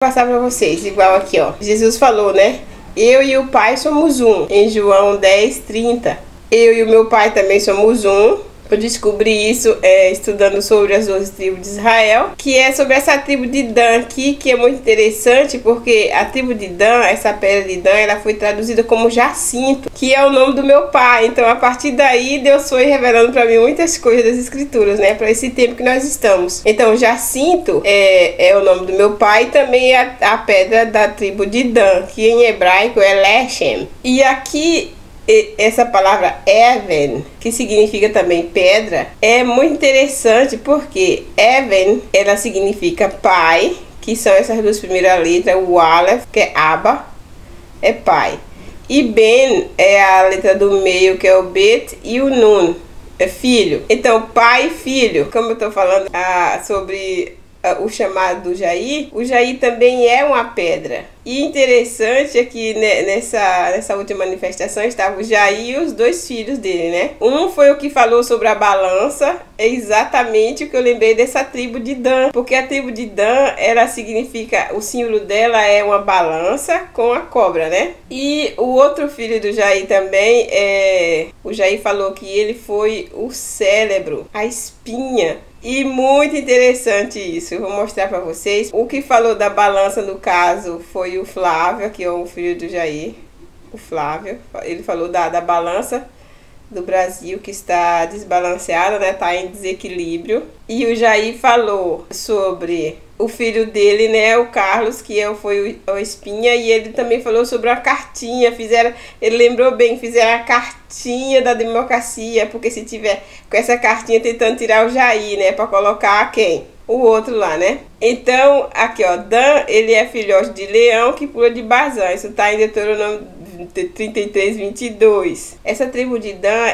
Passar para vocês, igual aqui, ó. Jesus falou, né? Eu e o Pai somos um. Em João 10:30. Eu e o meu Pai também somos um. Eu descobri isso estudando sobre as 12 tribos de Israel, que é sobre essa tribo de Dan aqui, que é muito interessante, porque a tribo de Dan, essa pedra de Dan, ela foi traduzida como Jacinto, que é o nome do meu pai. Então, a partir daí, Deus foi revelando para mim muitas coisas das escrituras, né, para esse tempo que nós estamos. Então, Jacinto é o nome do meu pai, e também é a pedra da tribo de Dan, que em hebraico é Lechem. E aqui essa palavra Even, que significa também pedra, é muito interessante porque Even, ela significa pai, que são essas duas primeiras letras, o Aleph, que é Abba, é pai, e Ben é a letra do meio, que é o Bet, e o Nun é filho. Então, pai e filho, como eu estou falando sobre o chamado do Jair, o Jair também é uma pedra. E interessante é que nessa última manifestação estava o Jair e os dois filhos dele, né? Um foi o que falou sobre a balança, é exatamente o que eu lembrei dessa tribo de Dan, porque a tribo de Dan, ela significa, o símbolo dela é uma balança com a cobra, né? E o outro filho do Jair também, o Jair falou que ele foi o cérebro, a espinha. E muito interessante isso, eu vou mostrar para vocês. O que falou da balança no caso foi o Flávio, que é o filho do Jair, o Flávio. Ele falou da balança do Brasil, que está desbalanceada, né, está em desequilíbrio. E o Jair falou sobre o filho dele, né, o Carlos, que foi o espinha, e ele também falou sobre a cartinha, ele lembrou bem, fizeram a cartinha da democracia, porque se tiver com essa cartinha tentando tirar o Jair, né, para colocar quem? O outro lá, né? Então, aqui ó, Dan, ele é filhote de leão que pula de Bazã, isso tá em Deuteronômio 33:22. Essa tribo de Dan,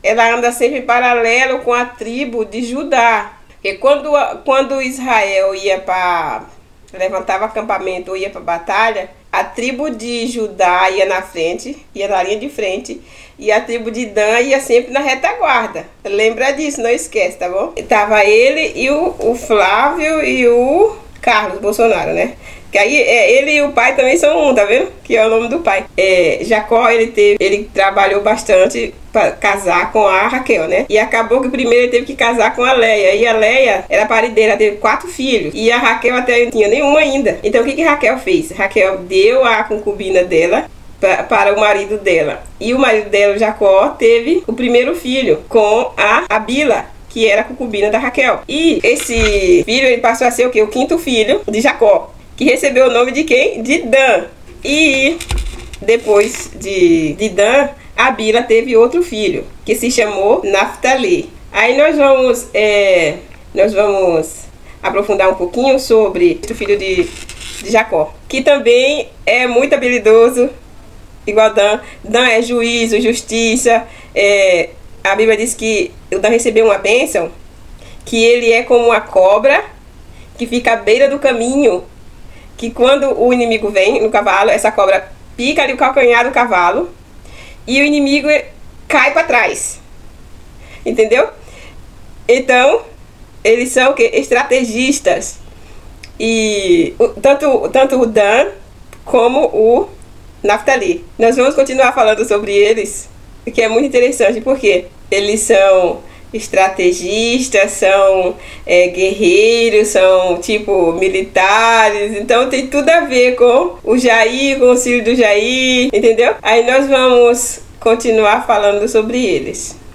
ela anda sempre em paralelo com a tribo de Judá. Porque quando Israel levantava acampamento ou ia para batalha, a tribo de Judá ia na frente, ia na linha de frente, e a tribo de Dan ia sempre na retaguarda. Lembra disso, não esquece, tá bom? Tava ele e o Flávio e o Carlos Bolsonaro, né? Que aí ele e o pai também são um, tá vendo? Que é o nome do pai. Jacó, ele trabalhou bastante para casar com a Raquel, né? E acabou que primeiro ele teve que casar com a Leia. E a Leia era parideira, teve 4 filhos. E a Raquel até não tinha nenhum ainda. Então o que Raquel fez? Raquel deu a concubina dela para o marido dela. E o marido dela, Jacó, teve o primeiro filho com a Bila, que era a concubina da Raquel. E esse filho, ele passou a ser o quê? O 5º filho de Jacó, que recebeu o nome de quem? De Dan. E depois de Dan, a Bila teve outro filho, que se chamou Naftali. Aí nós vamos aprofundar um pouquinho sobre o filho de Jacó, que também é muito habilidoso, igual Dan. Dan é juízo, justiça. A Bíblia diz que o Dan recebeu uma bênção, que ele é como uma cobra que fica à beira do caminho, que quando o inimigo vem no cavalo, essa cobra pica ali o calcanhar do cavalo e o inimigo cai para trás. Entendeu? Então, eles são o quê? Estrategistas. E tanto o Dan como o Naftali. Nós vamos continuar falando sobre eles, que é muito interessante, porque eles são estrategistas, são guerreiros, são tipo militares. Então tem tudo a ver com o Jair, com o filho do Jair, entendeu? Aí nós vamos continuar falando sobre eles.